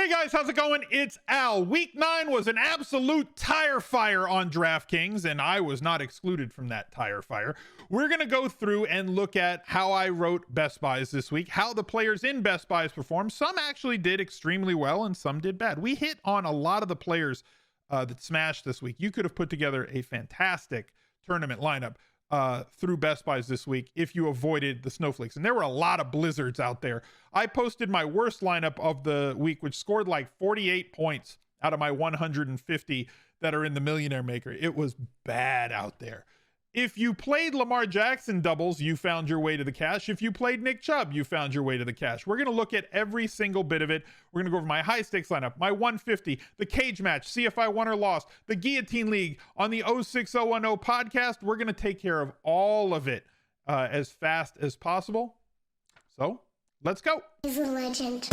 Hey guys, how's it going? It's Al. Week 9 was an absolute tire fire on DraftKings, and I was not excluded from that tire fire. We're going to go through and look at how I wrote Best Buys this week, how the players in Best Buys performed. Some actually did extremely well, and some did bad. We hit on a lot of the players that smashed this week. You could have put together a fantastic tournament lineup through Best Buys this week if you avoided the snowflakes. And there were a lot of blizzards out there. I posted my worst lineup of the week, which scored like 48 points out of my 150 that are in the Millionaire Maker. It was bad out there. If you played Lamar Jackson doubles, you found your way to the cash. If you played Nick Chubb, you found your way to the cash. We're going to look at every single bit of it. We're going to go over my high stakes lineup, my 150, the cage match, see if I won or lost, the guillotine league on the 06010 podcast. We're going to take care of all of it as fast as possible. So let's go. He's a legend.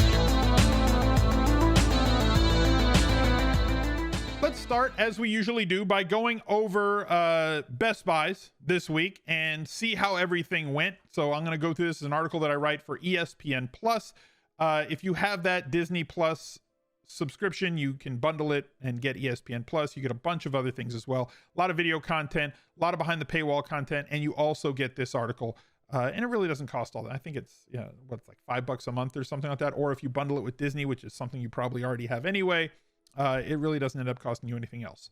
Let's start, as we usually do, by going over Best Buys this week and see how everything went. So I'm going to go through this as an article that I write for ESPN Plus. If you have that Disney Plus subscription, you can bundle it and get ESPN Plus. You get a bunch of other things as well. A lot of video content, a lot of behind the paywall content, and you also get this article. And it really doesn't cost all that. I think it's, what's like $5 a month or something like that. Or if you bundle it with Disney, which is something you probably already have anyway, it really doesn't end up costing you anything else.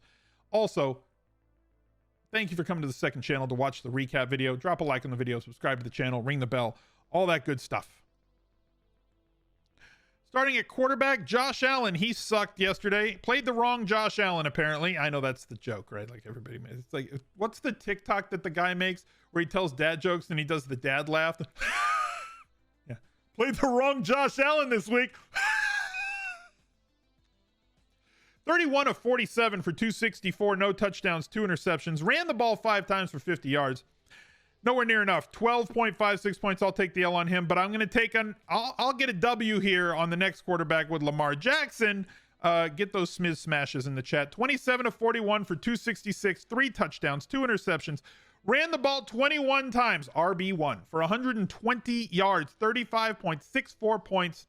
Also, thank you for coming to the second channel to watch the recap video. Drop a like on the video, subscribe to the channel, ring the bell, all that good stuff. Starting at quarterback, Josh Allen. He sucked yesterday. Played the wrong Josh Allen, apparently. I know that's the joke, right? Like everybody makes. It's like, what's the TikTok that the guy makes where he tells dad jokes and he does the dad laugh? Yeah. Played the wrong Josh Allen this week. 31 of 47 for 264, no touchdowns, 2 interceptions. Ran the ball 5 times for 50 yards. Nowhere near enough. 12.56 points. I'll take the L on him, but I'm going to take on. I'll get a W here on the next quarterback with Lamar Jackson. Get those smiz smashes in the chat. 27 of 41 for 266, 3 touchdowns, 2 interceptions. Ran the ball 21 times. RB1 for 120 yards, 35.64 points,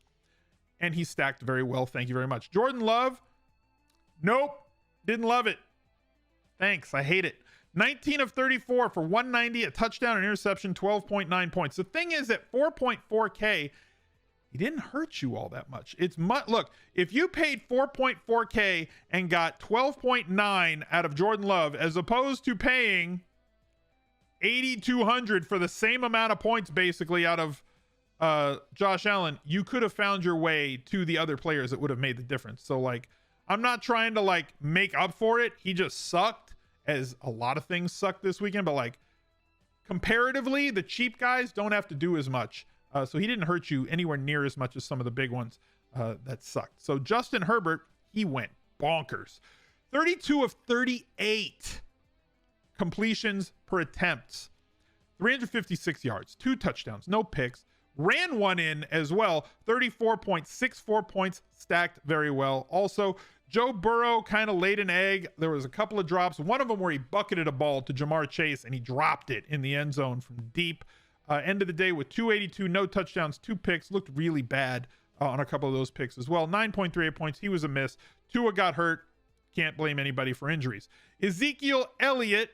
and he stacked very well. Thank you very much. Jordan Love. Nope. Didn't love it. Thanks. I hate it. 19 of 34 for 190, a touchdown, an interception, 12.9 points. The thing is, at 4.4K, he didn't hurt you all that much. Look, if you paid 4.4K and got 12.9 out of Jordan Love, as opposed to paying 8,200 for the same amount of points, basically, out of Josh Allen, you could have found your way to the other players that would have made the difference. So, like, I'm not trying to like make up for it. He just sucked, as a lot of things sucked this weekend. But like comparatively, the cheap guys don't have to do as much. So he didn't hurt you anywhere near as much as some of the big ones that sucked. So Justin Herbert, he went bonkers. 32 of 38 completions per attempt. 356 yards, 2 touchdowns, no picks. Ran one in as well. 34.64 points, stacked very well. Also, Joe Burrow kind of laid an egg. There was a couple of drops. One of them where he bucketed a ball to Jamar Chase and he dropped it in the end zone from deep. End of the day with 282, no touchdowns, 2 picks. Looked really bad on a couple of those picks as well. 9.38 points. He was a miss. Tua got hurt. Can't blame anybody for injuries. Ezekiel Elliott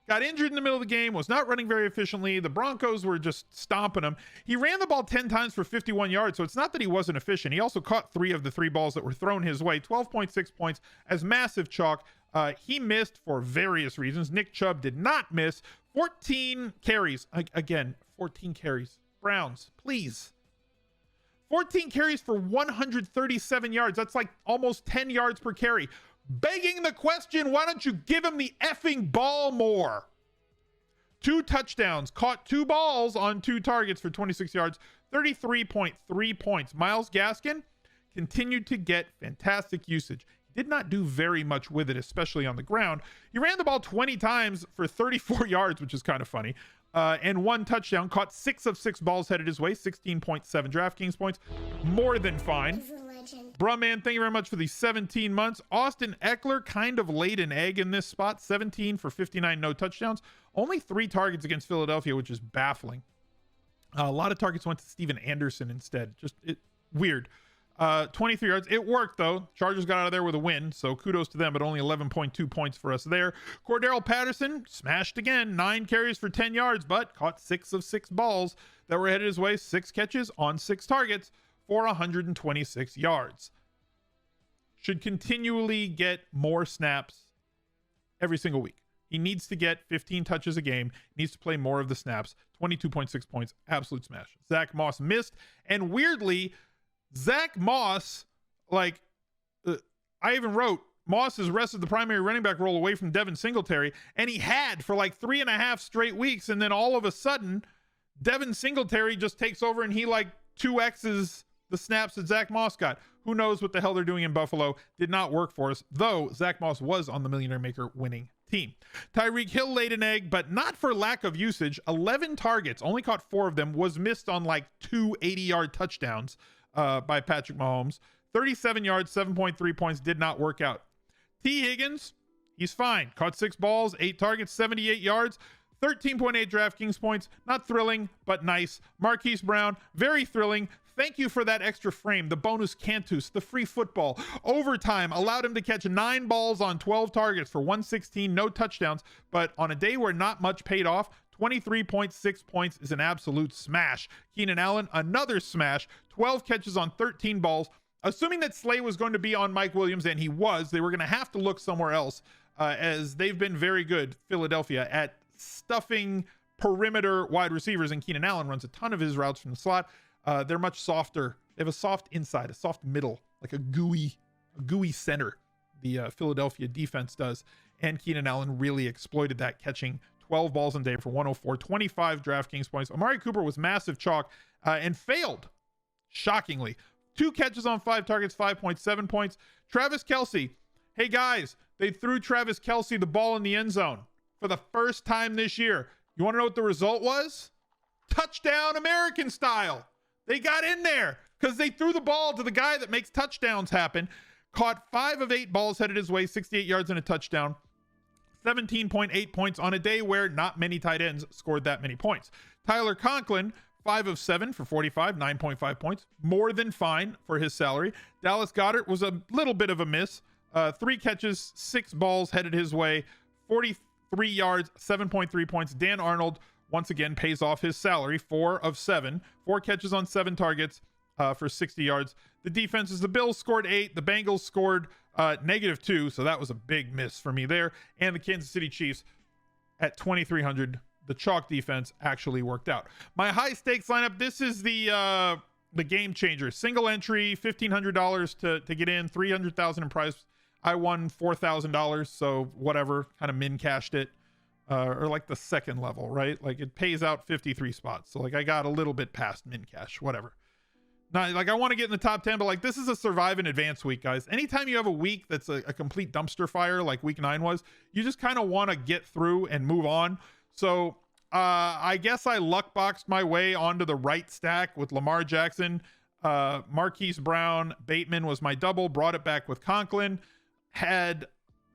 got injured in the middle of the game, was not running very efficiently. The Broncos were just stomping him. He ran the ball 10 times for 51 yards, so it's not that he wasn't efficient. He also caught 3 of the 3 balls that were thrown his way. 12.6 points as massive chalk. He missed for various reasons. Nick Chubb did not miss. 14 carries. Again, 14 carries. Browns, please. 14 carries for 137 yards. That's like almost 10 yards per carry. Begging the question, why don't you give him the effing ball more? 2 touchdowns, caught 2 balls on 2 targets for 26 yards, 33.3 points. Myles Gaskin continued to get fantastic usage. He did not do very much with it, especially on the ground. He ran the ball 20 times for 34 yards, which is kind of funny. And 1 touchdown, caught 6 of 6 balls headed his way, 16.7 DraftKings points. More than fine. Brumman, thank you very much for the 17 months. Austin Eckler kind of laid an egg in this spot. 17 for 59, no touchdowns. Only 3 targets against Philadelphia, which is baffling. A lot of targets went to Steven Anderson instead. Just weird. 23 yards. It worked, though. Chargers got out of there with a win, so kudos to them, but only 11.2 points for us there. Cordero Patterson smashed again. 9 carries for 10 yards, but caught 6 of 6 balls that were headed his way. 6 catches on 6 targets for 126 yards. Should continually get more snaps every single week. He needs to get 15 touches a game. Needs to play more of the snaps. 22.6 points. Absolute smash. Zach Moss missed. And weirdly, Zach Moss, like, I even wrote, Moss has wrested the primary running back role away from Devin Singletary, and he had for like 3.5 straight weeks, and then all of a sudden, Devin Singletary just takes over, and he like 2x's the snaps that Zach Moss got. Who knows what the hell they're doing in Buffalo? Did not work for us, though Zach Moss was on the Millionaire Maker winning team. Tyreek Hill laid an egg, but not for lack of usage. 11 targets, only caught 4 of them, was missed on like 2 80-yard touchdowns by Patrick Mahomes. 37 yards, 7.3 points, did not work out. T. Higgins, he's fine. Caught 6 balls, 8 targets, 78 yards, 13.8 DraftKings points. Not thrilling, but nice. Marquise Brown, very thrilling. Thank you for that extra frame, the bonus Cantus, the free football. Overtime allowed him to catch 9 balls on 12 targets for 116, no touchdowns, but on a day where not much paid off, 23.6 points is an absolute smash. Keenan Allen, another smash, 12 catches on 13 balls. Assuming that Slay was going to be on Mike Williams, and he was, they were going to have to look somewhere else, as they've been very good, Philadelphia, at stuffing perimeter wide receivers, and Keenan Allen runs a ton of his routes from the slot. They're much softer. They have a soft inside, a soft middle, like a gooey center. The Philadelphia defense does. And Keenan Allen really exploited that, catching 12 balls a day for 104, 25 DraftKings points. Amari Cooper was massive chalk and failed, shockingly. 2 catches on 5 targets, 5.7 points. Travis Kelce. Hey, guys, they threw Travis Kelce the ball in the end zone for the first time this year. You want to know what the result was? Touchdown American style. They got in there because they threw the ball to the guy that makes touchdowns happen. Caught 5 of 8 balls headed his way, 68 yards and a touchdown. 17.8 points on a day where not many tight ends scored that many points. Tyler Conklin, 5 of 7 for 45, 9.5 points. More than fine for his salary. Dallas Goedert was a little bit of a miss. 3 catches, 6 balls headed his way, 43 yards, 7.3 points. Dan Arnold once again pays off his salary, 4 of 7. 4 catches on 7 targets for 60 yards. The defenses, the Bills scored 8. The Bengals scored -2, so that was a big miss for me there. And the Kansas City Chiefs at 2,300. The chalk defense actually worked out. My high stakes lineup, this is the game changer. Single entry, $1,500 to get in, $300,000 in prize. I won $4,000, so whatever, kind of min cashed it. Or like the second level, right? Like it pays out 53 spots. So like I got a little bit past min cash, whatever. Not like I want to get in the top 10, but like this is a survive and advance week, guys. Anytime you have a week that's a complete dumpster fire like week 9 was, you just kind of want to get through and move on. So I guess I luck boxed my way onto the right stack with Lamar Jackson, Marquise Brown, Bateman was my double, brought it back with Conklin. Had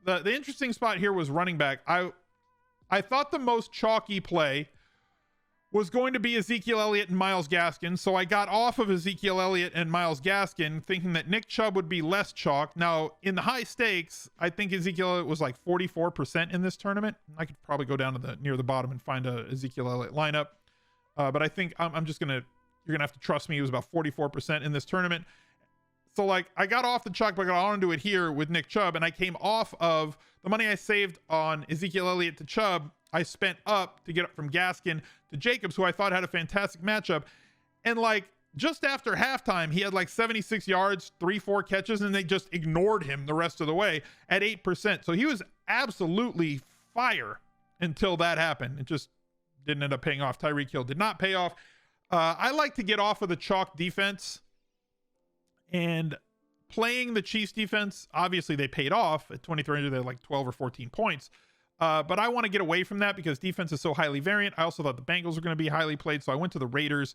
the interesting spot here was running back. I thought the most chalky play was going to be Ezekiel Elliott and Myles Gaskin, so I got off of Ezekiel Elliott and Myles Gaskin, thinking that Nick Chubb would be less chalk. Now, in the high stakes, I think Ezekiel Elliott was like 44% in this tournament. I could probably go down to near the bottom and find a Ezekiel Elliott lineup, but I think I'm just gonna, you're gonna have to trust me. It was about 44% in this tournament. So like I got off the chalk, but I got onto it here with Nick Chubb, and I came off of the money I saved on Ezekiel Elliott to Chubb. I spent up to get up from Gaskin to Jacobs, who I thought had a fantastic matchup. And like just after halftime, he had like 76 yards, 3-4 catches, and they just ignored him the rest of the way at 8%. So he was absolutely fire until that happened. It just didn't end up paying off. Tyreek Hill did not pay off. I like to get off of the chalk defense, and playing the Chiefs defense, obviously they paid off at 2,300. They're like 12 or 14 points. But I want to get away from that because defense is so highly variant. I also thought the Bengals were going to be highly played. So I went to the Raiders,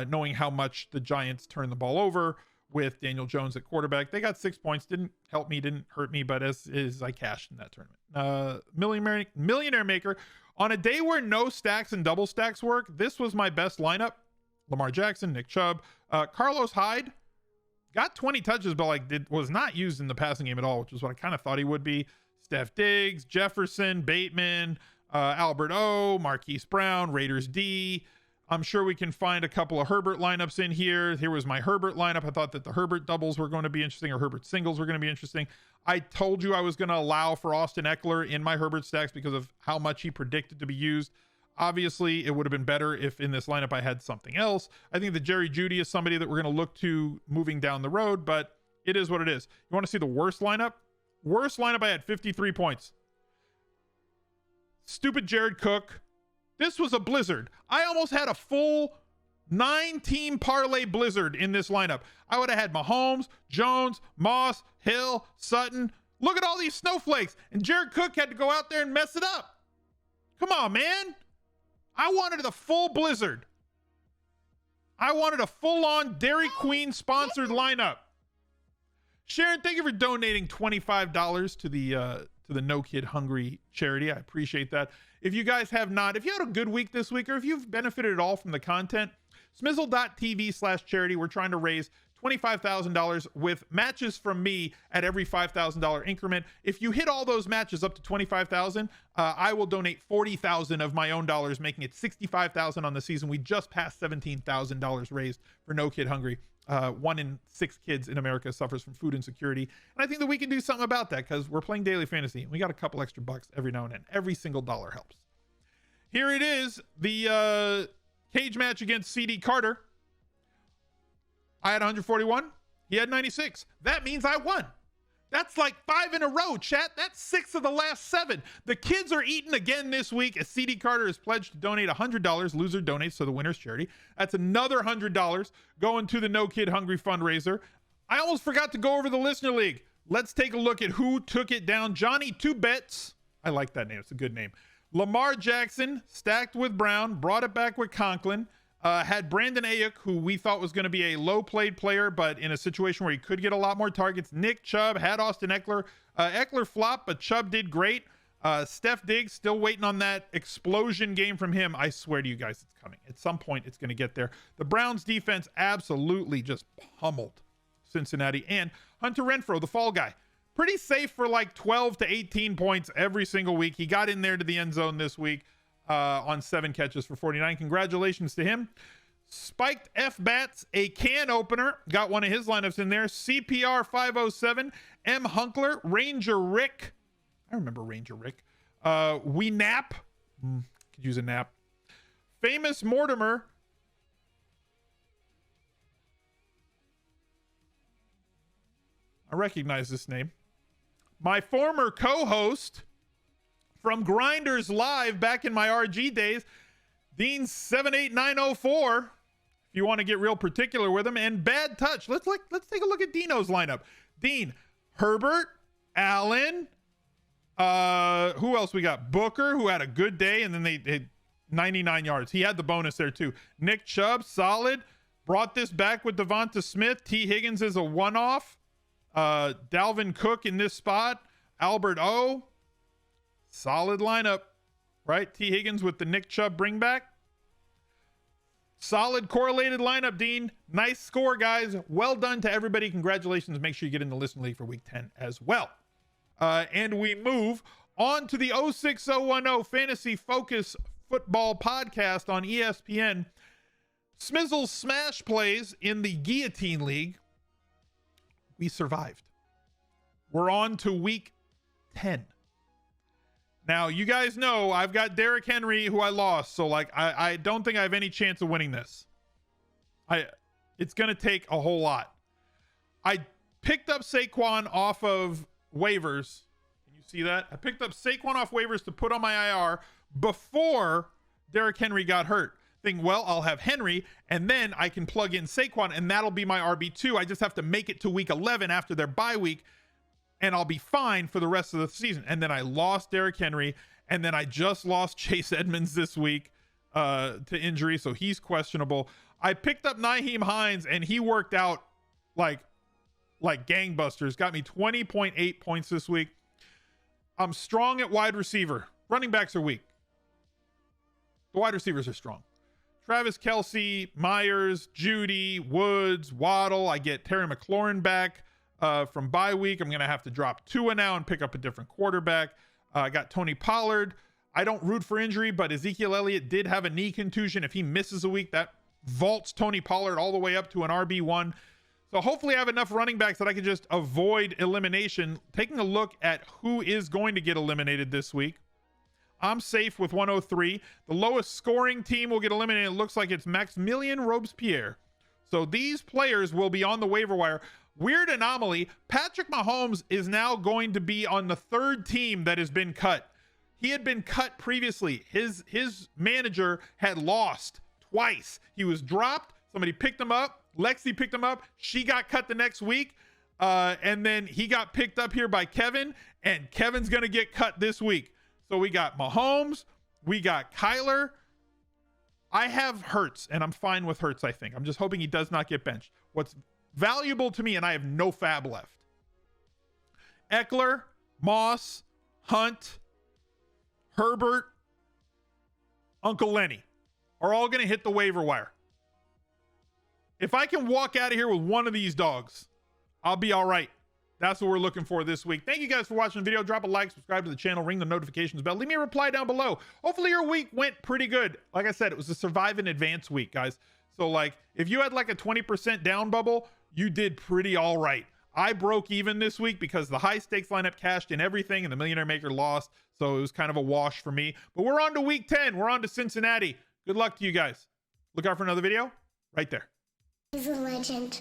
knowing how much the Giants turned the ball over with Daniel Jones at quarterback. They got 6 points. Didn't help me, didn't hurt me, but as is, I cashed in that tournament. Millionaire Maker. On a day where no stacks and double stacks work, this was my best lineup. Lamar Jackson, Nick Chubb, Carlos Hyde. got 20 touches, but like was not used in the passing game at all, which is what I kind of thought he would be. Steph Diggs, Jefferson, Bateman, Albert O, Marquise Brown, Raiders D. I'm sure we can find a couple of Herbert lineups in here. Here was my Herbert lineup. I thought that the Herbert doubles were going to be interesting, or Herbert singles were going to be interesting. I told you I was going to allow for Austin Eckler in my Herbert stacks because of how much he predicted to be used. Obviously, it would have been better if in this lineup I had something else. I think that Jerry Jeudy is somebody that we're going to look to moving down the road, but it is what it is. You want to see the worst lineup? Worst lineup, I had 53 points. Stupid Jared Cook. This was a blizzard. I almost had a full 9-team parlay blizzard in this lineup. I would have had Mahomes, Jones, Moss, Hill, Sutton. Look at all these snowflakes. And Jared Cook had to go out there and mess it up. Come on, man. I wanted the full blizzard. I wanted a full-on Dairy Queen sponsored lineup. Sharon, thank you for donating $25 to the No Kid Hungry charity. I appreciate that. If you guys have not, if you had a good week this week, or if you've benefited at all from the content, smizzle.tv/charity, we're trying to raise $25,000 with matches from me at every $5,000 increment. If you hit all those matches up to $25,000, I will donate $40,000 of my own dollars, making it $65,000 on the season. We just passed $17,000 raised for No Kid Hungry. 1 in 6 kids in America suffers from food insecurity. And I think that we can do something about that because we're playing daily fantasy. And we got a couple extra bucks every now and then. Every single dollar helps. Here it is. The cage match against CD Carter. I had 141. He had 96. That means I won. That's like 5 in a row, chat. That's 6 of the last 7. The kids are eating again this week as CD Carter is pledged to donate $100. Loser donates to the winner's charity. That's another $100 going to the No Kid Hungry fundraiser. I almost forgot to go over the Listener League. Let's take a look at who took it down. Johnny Two Bets. I like that name. It's a good name. Lamar Jackson stacked with Brown, brought it back with Conklin. Had Brandon Ayuk, who we thought was going to be a low-played player, but in a situation where he could get a lot more targets. Nick Chubb had Austin Eckler. Eckler flopped, but Chubb did great. Steph Diggs, still waiting on that explosion game from him. I swear to you guys, it's coming. At some point, it's going to get there. The Browns defense absolutely just pummeled Cincinnati. And Hunter Renfrow, the fall guy, pretty safe for like 12 to 18 points every single week. He got in there to the end zone this week. On 7 catches for 49. Congratulations to him. Spiked F Bats, a can opener. Got one of his lineups in there. CPR 507. M Hunkler. Ranger Rick. I remember Ranger Rick. We Nap. Could use a nap. Famous Mortimer. I recognize this name. My former co-host from Grinders Live back in my RG days, Dean 78904. If you want to get real particular with him, and Bad Touch. Let's take a look at Dino's lineup. Dean, Herbert, Allen. Who else we got? Booker, who had a good day, and then they hit 99 yards. He had the bonus there too. Nick Chubb, solid. Brought this back with Devonta Smith. T. Higgins is a one-off. Dalvin Cook in this spot. Albert O. Solid lineup, right? T. Higgins with the Nick Chubb bring back. Solid correlated lineup, Dean. Nice score, guys. Well done to everybody. Congratulations. Make sure you get in the Listen League for week 10 as well. And we move on to the 06010 Fantasy Focus Football Podcast on ESPN. Smizzle's smash plays in the Guillotine League. We survived. We're on to week 10. Now, you guys know I've got Derrick Henry, who I lost. So, like, I don't think I have any chance of winning this. It's going to take a whole lot. I picked up Saquon off of waivers. Can you see that? I picked up Saquon off waivers to put on my IR before Derrick Henry got hurt. Think, well, I'll have Henry, and then I can plug in Saquon, and that'll be my RB2. I just have to make it to week 11 after their bye week, and I'll be fine for the rest of the season. And then I lost Derrick Henry, and then I just lost Chase Edmonds this week to injury, so he's questionable. I picked up Nyheim Hines, and he worked out like gangbusters. Got me 20.8 points this week. I'm strong at wide receiver. Running backs are weak. The wide receivers are strong. Travis Kelce, Myers, Judy, Woods, Waddle. I get Terry McLaurin back from bye week. I'm going to have to drop Tua now and pick up a different quarterback. I got Tony Pollard. I don't root for injury, but Ezekiel Elliott did have a knee contusion. If he misses a week, that vaults Tony Pollard all the way up to an RB1. So hopefully I have enough running backs that I can just avoid elimination. Taking a look at who is going to get eliminated this week. I'm safe with 103. The lowest scoring team will get eliminated. It looks like it's Maximilian Robespierre. So these players will be on the waiver wire. Weird anomaly. Patrick Mahomes is now going to be on the third team that has been cut. He had been cut previously. His manager had lost twice. He was dropped. Somebody picked him up. Lexi picked him up. She got cut the next week. And then he got picked up here by Kevin. And Kevin's going to get cut this week. So we got Mahomes. We got Kyler. I have Hurts, and I'm fine with Hurts, I think. I'm just hoping he does not get benched. What's valuable to me, and I have no fab left. Eckler, Moss, Hunt, Herbert, Uncle Lenny are all going to hit the waiver wire. If I can walk out of here with one of these dogs, I'll be all right. That's what we're looking for this week. Thank you guys for watching the video. Drop a like, subscribe to the channel, ring the notifications bell. Leave me a reply down below. Hopefully your week went pretty good. Like I said, it was a survive in advance week, guys. So like if you had like a 20% down bubble, you did pretty all right. I broke even this week because the high stakes lineup cashed in everything and the Millionaire Maker lost. So it was kind of a wash for me. But we're on to week 10. We're on to Cincinnati. Good luck to you guys. Look out for another video right there. He's a legend.